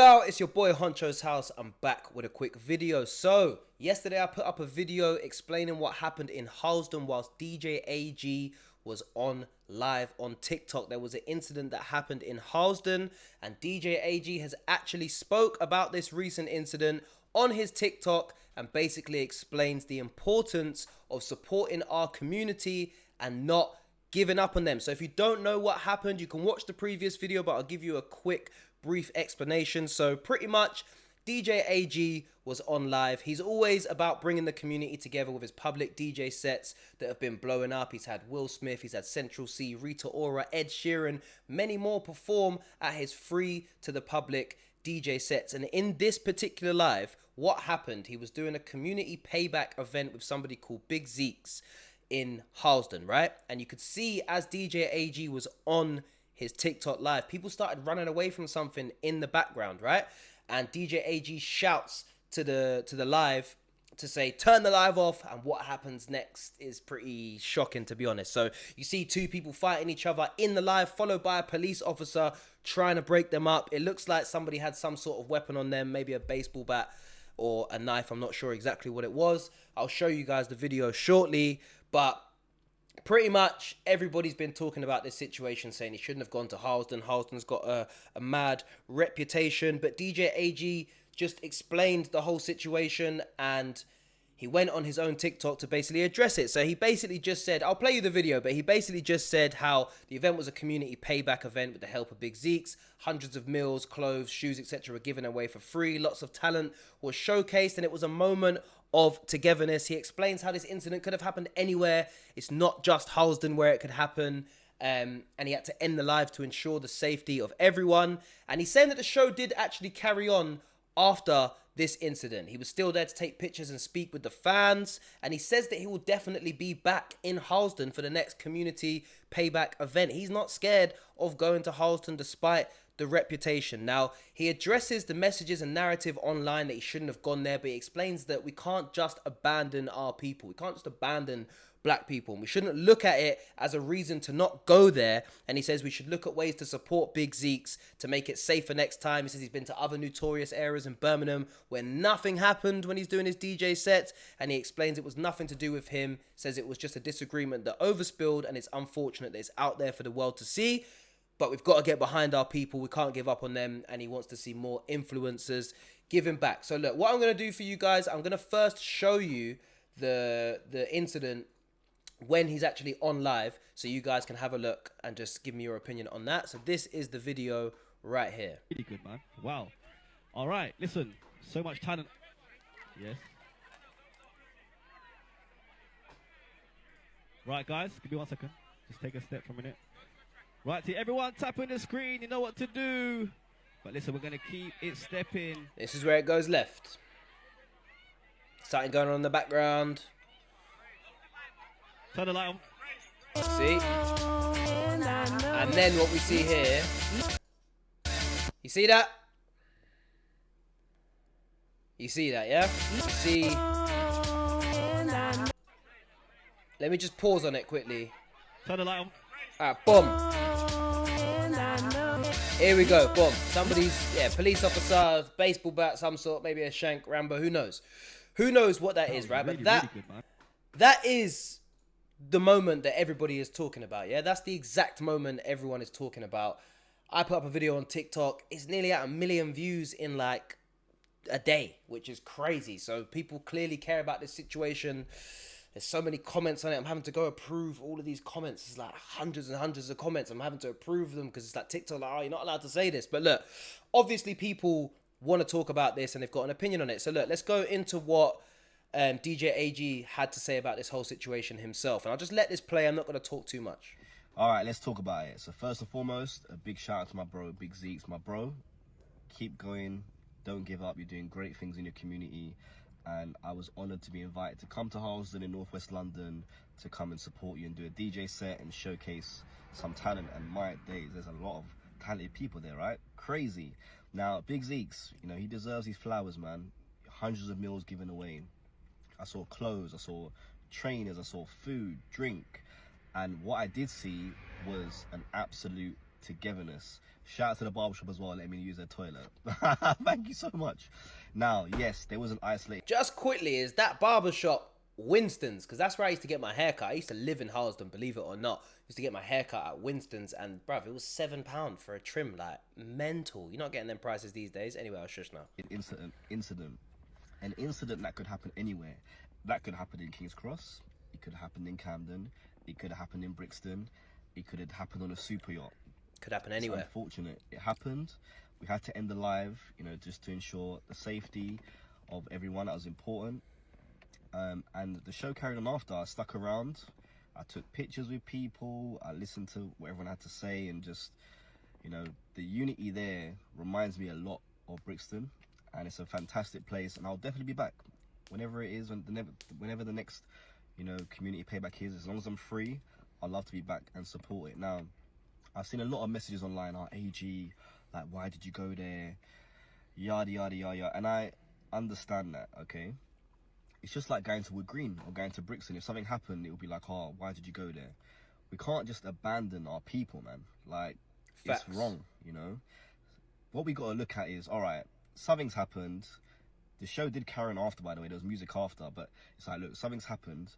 Well, it's your boy Honcho's house. I'm back with a quick video. So, yesterday I put up a video explaining what happened in Harlesden whilst DJ AG was on live on TikTok. There was an incident that happened in Harlesden, and DJ AG has actually spoke about this recent incident on his TikTok and basically explains the importance of supporting our community and not giving up on them. So if you don't know what happened, you can watch the previous video, but I'll give you a quick brief explanation. So pretty much DJ AG was on live. He's always about bringing the community together with his public DJ sets that have been blowing up. He's had Will Smith, he's had Central C, Rita Ora, Ed Sheeran, many more perform at his free to the public DJ sets. And in this particular live, what happened? He was doing a community payback event with somebody called Big Zeeks in Harlesden, right? And you could see as DJ AG was on his TikTok live, people started running away from something in the background, right? And DJ AG shouts to the live to say, turn the live off, and what happens next is pretty shocking, to be honest. So you see two people fighting each other in the live, followed by a police officer trying to break them up. It looks like somebody had some sort of weapon on them, maybe a baseball bat or a knife. I'm not sure exactly what it was. I'll show you guys the video shortly, but pretty much everybody's been talking about this situation, saying he shouldn't have gone to Harlesden. Harlesden's got a mad reputation, but DJ AG just explained the whole situation, and he went on his own TikTok to basically address it. So he basically just said, I'll play you the video, but he basically just said how the event was a community payback event with the help of Big Zeeks. Hundreds of meals, clothes, shoes, etc. were given away for free. Lots of talent was showcased, and it was a moment of togetherness. He explains how this incident could have happened anywhere. It's not just Harlesden where it could happen. And he had to end the live to ensure the safety of everyone. And he's saying that the show did actually carry on after this incident. He was still there to take pictures and speak with the fans, and he says that he will definitely be back in Harlesden for the next community payback event. He's not scared of going to Harlesden despite the reputation. Now, he addresses the messages and narrative online that he shouldn't have gone there, but he explains that we can't just abandon our people. We can't just abandon black people, and we shouldn't look at it as a reason to not go there. And he says we should look at ways to support Big Zeeks to make it safer next time. He says he's been to other notorious areas in Birmingham where nothing happened when he's doing his DJ sets, and he explains it was nothing to do with him. Says it was just a disagreement that overspilled, and it's unfortunate that it's out there for the world to see, but we've got to get behind our people. We can't give up on them, and he wants to see more influencers giving back. So look, what I'm going to do for you guys, I'm going to first show you the incident when he's actually on live, so you guys can have a look and just give me your opinion on that. So this is the video right here. Really good, man. Wow. All right, listen, so much talent. Yes. Right, guys, give me 1 second. Just take a step for a minute. Right, see everyone tapping the screen, you know what to do. But listen, we're going to keep it stepping. This is where it goes left. Something going on in the background. Turn the light on. See? And then what we see here. You see that? You see that, yeah? You see. Let me just pause on it quickly. Turn the light on. Alright, boom. Here we go, boom. Somebody's, police officer, baseball bat, some sort, maybe a shank, Rambo, who knows? Who knows what that is, right? Really, but really good, man. that is the moment that everybody is talking about, yeah? That's the exact moment everyone is talking about. I put up a video on TikTok. It's nearly at 1 million views in like a day, which is crazy. So people clearly care about this situation. There's so many comments on it. I'm having to go approve all of these comments. It's like hundreds and hundreds of comments. I'm having to approve them because it's like TikTok, like, oh, you're not allowed to say this. But look, obviously people want to talk about this and they've got an opinion on it. So look, let's go into what DJ AG had to say about this whole situation himself. And I'll just let this play. I'm not going to talk too much. All right, let's talk about it. So first and foremost, a big shout out to my bro, Big Zeeks, my bro. Keep going. Don't give up. You're doing great things in your community. And I was honoured to be invited to come to Harlesden in northwest London to come and support you and do a DJ set and showcase some talent. And my days, there's a lot of talented people there, right? Crazy. Now, Big Zeeks, you know, he deserves his flowers, man. Hundreds of meals given away. I saw clothes, I saw trainers, I saw food, drink. And what I did see was an absolute togetherness Shout out to the barbershop as well, let me use their toilet. Thank you so much. Now, yes, there was an isolated. Just quickly, is that barbershop Winston's? Because that's where I used to get my haircut. I used to live in Harlesden, believe it or not. I used to get my haircut at Winston's, and bruv, it was £7 for a trim, like mental. You're not getting them prices these days. Anyway, I'll shush now. An incident that could happen anywhere. That could happen in King's Cross. It could happen in Camden. It could have happened in Brixton. It could have happened on a super yacht. Could happen anywhere. It's unfortunate. It happened. We had to end the live, you know, just to ensure the safety of everyone. That was important. And the show carried on after. I stuck around. I took pictures with people. I listened to what everyone had to say, and just, you know, the unity there reminds me a lot of Brixton, and it's a fantastic place. And I'll definitely be back whenever it is, whenever the next, you know, community payback is. As long as I'm free, I'd love to be back and support it. Now, I've seen a lot of messages online, AG, like, why did you go there? Yada, yada, yada, yada. And I understand that, okay? It's just like going to Wood Green or going to Brixton. If something happened, it would be like, oh, why did you go there? We can't just abandon our people, man. Like, Facts. It's wrong, you know? What we got to look at is, all right, something's happened. The show did carry on after, by the way. There was music after, but it's like, look, something's happened.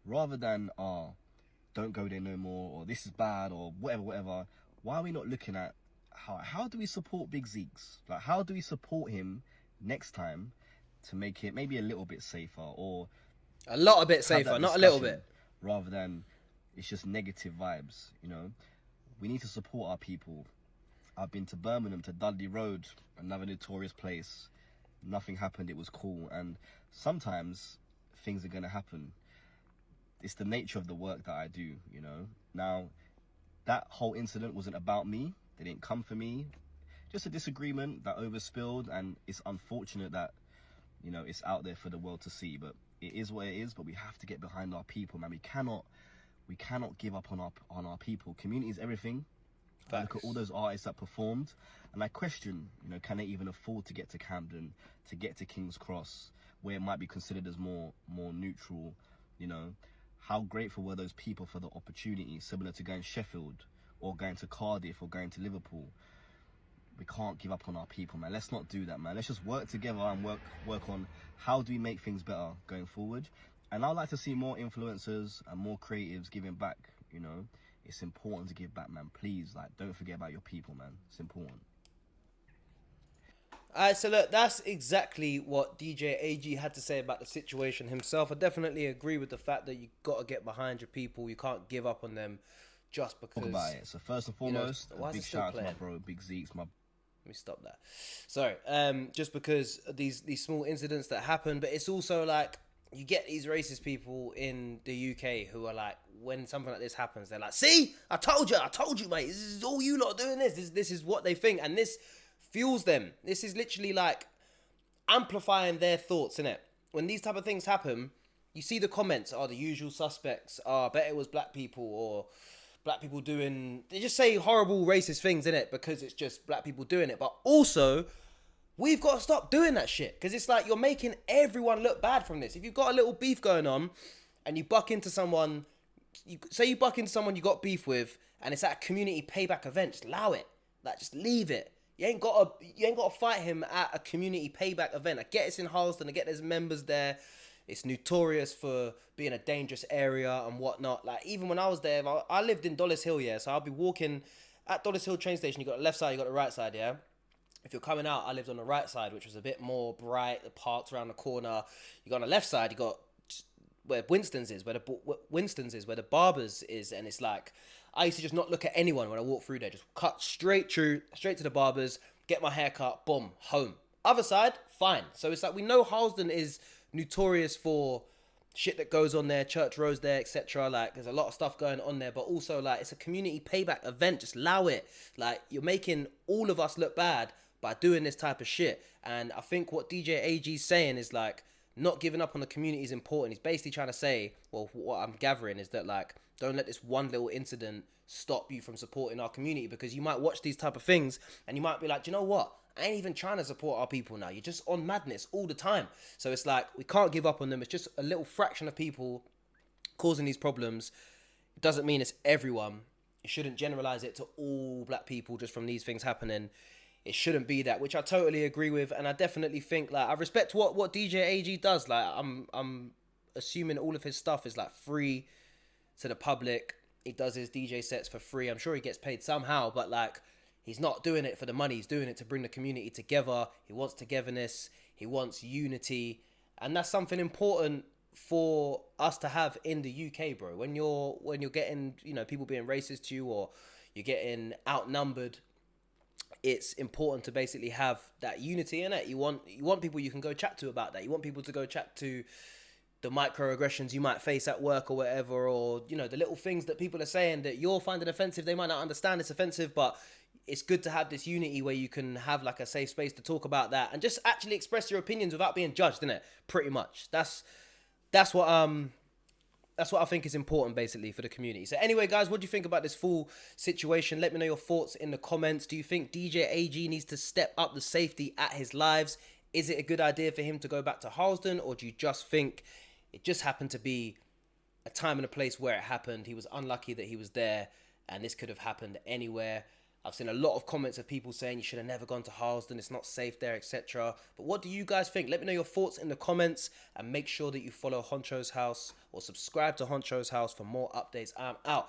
Rather than, don't go there no more, or this is bad, or whatever, why are we not looking at how do we support Big Zeeks? Like, how do we support him next time to make it maybe a little bit safer, or a lot a bit safer, not a little bit, rather than it's just negative vibes, you know? We need to support our people. I've been to Birmingham, to Dudley Road, another notorious place. Nothing happened, it was cool. And sometimes things are going to happen. It's the nature of the work that I do, you know? Now, that whole incident wasn't about me. They didn't come for me. Just a disagreement that overspilled, and it's unfortunate that, you know, it's out there for the world to see. But it is what it is. But we have to get behind our people, man. We cannot give up on our people. Community is everything. Look at all those artists that performed, and I question, you know, can they even afford to get to Camden, to get to King's Cross, where it might be considered as more neutral, you know? How grateful were those people for the opportunity, similar to going to Sheffield or going to Cardiff or going to Liverpool? We can't give up on our people, man. Let's not do that, man. Let's just work together and work on how do we make things better going forward. And I'd like to see more influencers and more creatives giving back, you know? It's important to give back, man. Please, like, don't forget about your people, man. It's important. Alright, so look, that's exactly what DJ AG had to say about the situation himself. I definitely agree with the fact that you got to get behind your people. You can't give up on them just because. Talk about it. So first and foremost, you know, a big shout out to my bro, Big Zeeks. Let me stop that. Sorry. Just because of these small incidents that happen, but it's also like you get these racist people in the UK who are like, when something like this happens, they're like, see, I told you, mate. This is all you lot doing this. This is what they think, and this fuels them. This is literally like amplifying their thoughts, innit? When these type of things happen, you see the comments are the usual suspects. I bet it was black people, or black people doing. They just say horrible racist things, innit? Because it's just black people doing it. But also, we've got to stop doing that shit, because it's like you're making everyone look bad from this. If you've got a little beef going on, and you buck into someone. You buck into someone you got beef with, and it's at a community payback event. Just allow it. Like, just leave it. You ain't got to fight him at a community payback event. I get it's in Harlesden. I get there's members there. It's notorious for being a dangerous area and whatnot. Like, even when I was there, I lived in Dollis Hill, yeah. So I'll be walking at Dollis Hill train station. You got the left side, you got the right side, yeah. If you're coming out, I lived on the right side, which was a bit more bright. The parks around the corner. You got on the left side, you got where Winston's is, where the Barbers is, and it's like I used to just not look at anyone when I walked through there. Just cut straight to the Barbers, get my hair cut, boom, home. Other side, fine. So it's like we know Harlesden is notorious for shit that goes on there, church roads there, etc. Like there's a lot of stuff going on there, but also like it's a community payback event. Just allow it. Like you're making all of us look bad by doing this type of shit. And I think what DJ AG's saying is like, not giving up on the community is important. He's basically trying to say, well, what I'm gathering is that like, don't let this one little incident stop you from supporting our community, because you might watch these type of things and you might be like, do you know what? I ain't even trying to support our people now. You're just on madness all the time. So it's like, we can't give up on them. It's just a little fraction of people causing these problems. It doesn't mean it's everyone. You shouldn't generalize it to all black people just from these things happening. It shouldn't be that, which I totally agree with, and I definitely think, like, I respect what DJ AG does. Like, I'm assuming all of his stuff is like free to the public. He does his DJ sets for free. I'm sure he gets paid somehow, but like, he's not doing it for the money. He's doing it to bring the community together. He wants togetherness. He wants unity, and that's something important for us to have in the UK, bro. When you're getting, you know, people being racist to you, or you're getting outnumbered, it's important to basically have that unity in it. You want people you can go chat to about that. You want people to go chat to the microaggressions you might face at work or whatever, or, you know, the little things that people are saying that you're finding offensive. They might not understand it's offensive, but it's good to have this unity where you can have like a safe space to talk about that and just actually express your opinions without being judged, innit? Pretty much. That's what I think is important, basically, for the community. So anyway, guys, what do you think about this full situation? Let me know your thoughts in the comments. Do you think DJ AG needs to step up the safety at his lives? Is it a good idea for him to go back to Harlesden, or do you just think it just happened to be a time and a place where it happened? He was unlucky that he was there, and this could have happened anywhere. I've seen a lot of comments of people saying you should have never gone to Harlesden, it's not safe there, etc. But what do you guys think? Let me know your thoughts in the comments, and make sure that you follow Honcho's House or subscribe to Honcho's House for more updates. I'm out.